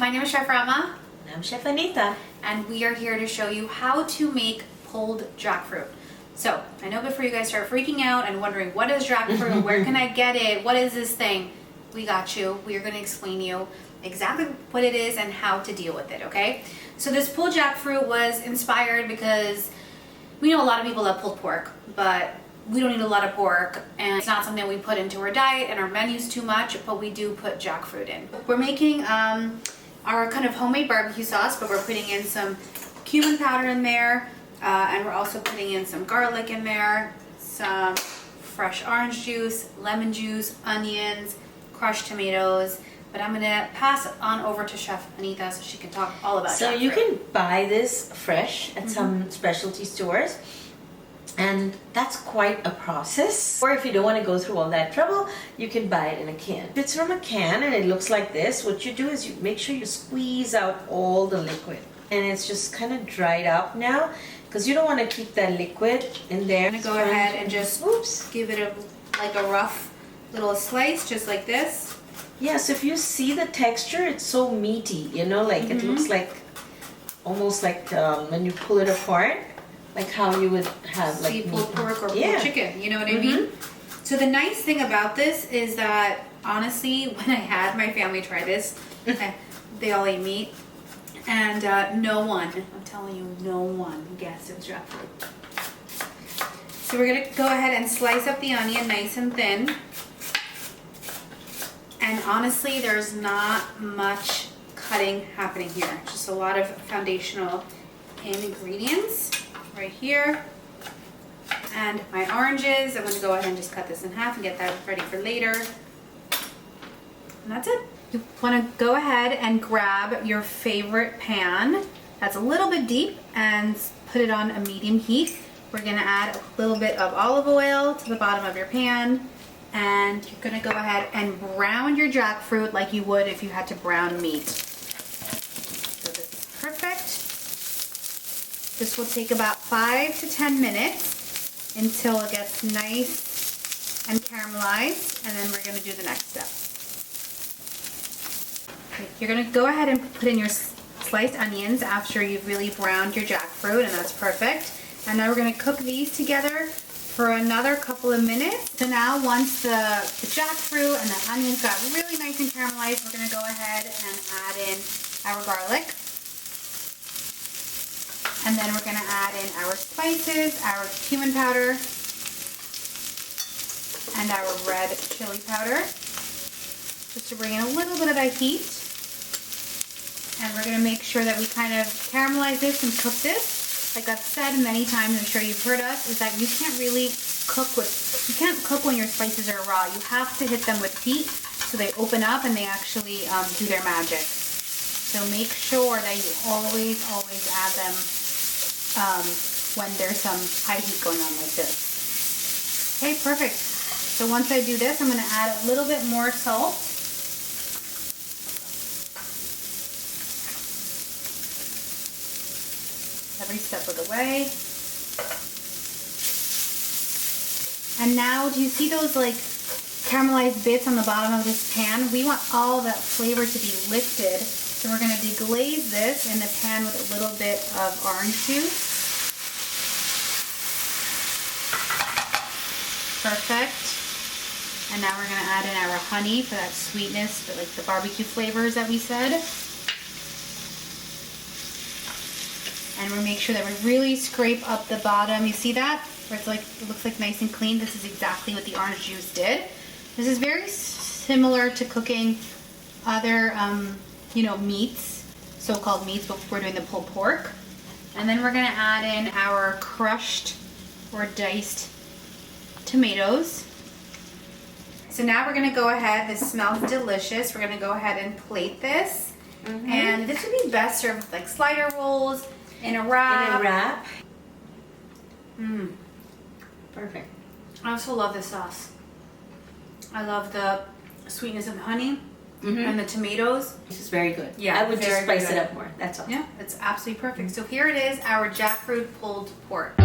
my name is Chef Rama. And I'm Chef Anita. And we are here to show you how to make pulled jackfruit. So, I know before you guys start freaking out and wondering what is jackfruit, where can I get it, what is this thing? We got you. We are going to explain to you exactly what it is and how to deal with it, okay? So this pulled jackfruit was inspired because we know a lot of people love pulled pork, but we don't eat a lot of pork, and it's not something we put into our diet and our menus too much, but we do put jackfruit in. We're making our kind of homemade barbecue sauce, but we're putting in some cumin powder in there, and we're also putting in some garlic in there, some fresh orange juice, lemon juice, onions, crushed tomatoes. But I'm gonna pass it on over to Chef Anita so she can talk all about it. So you can buy this fresh at some specialty stores, and that's quite a process. Or if you don't want to go through all that trouble, you can buy it in a can. If it's from a can and it looks like this, what you do is you make sure you squeeze out all the liquid. And it's just kind of dried up now, because you don't want to keep that liquid in there. I'm gonna go ahead and just give it like a rough little slice, just like this. Yeah, so if you see the texture, it's so meaty, you know, like it looks like, almost like when you pull it apart, like how you would have like pulled pork or pulled chicken, you know what I mean? So the nice thing about this is that, honestly, when I had my family try this, they all ate meat, and no one, I'm telling you, no one guessed it was jackfruit. So we're gonna go ahead and slice up the onion nice and thin. And honestly, there's not much cutting happening here. Just a lot of foundational ingredients right here. And my oranges, I'm gonna go ahead and just cut this in half and get that ready for later. And that's it. You wanna go ahead and grab your favorite pan that's a little bit deep and put it on a medium heat. We're gonna add a little bit of olive oil to the bottom of your pan. And you're gonna go ahead and brown your jackfruit like you would if you had to brown meat. So this is perfect. This will take about 5 to 10 minutes until it gets nice and caramelized, and then we're gonna do the next step. Okay, you're gonna go ahead and put in your sliced onions after you've really browned your jackfruit, and that's perfect. And now we're gonna cook these together for another couple of minutes. So now once the jackfruit and the onions got really nice and caramelized, we're gonna go ahead and add in our garlic. And then we're gonna add in our spices, our cumin powder, and our red chili powder, just to bring in a little bit of that heat. And we're gonna make sure that we kind of caramelize this and cook this. Like I've said many times, I'm sure you've heard us, is that you can't really you can't cook when your spices are raw. You have to hit them with heat so they open up and they actually do their magic. So make sure that you always add them when there's some high heat going on like this. Okay, perfect. So once I do this, I'm gonna add a little bit more salt. Every step of the way. And now, do you see those like caramelized bits on the bottom of this pan? We want all that flavor to be lifted. So we're gonna deglaze this in the pan with a little bit of orange juice. Perfect. And now we're gonna add in our honey for that sweetness, but like the barbecue flavors that we said. And we'll make sure that we really scrape up the bottom. You see that? Where it's like, it looks like nice and clean. This is exactly what the orange juice did. This is very similar to cooking other, meats, so-called meats, but we're doing the pulled pork. And then we're gonna add in our crushed or diced tomatoes. So now we're gonna go ahead, this smells delicious. We're gonna go ahead and plate this. And this would be best served with like slider rolls, in a wrap. Perfect. I also love this sauce. I love the sweetness of the honey and the tomatoes. This is very good. Yeah, I would just spice it up more. That's all. Yeah, it's absolutely perfect. So here it is, our jackfruit pulled pork.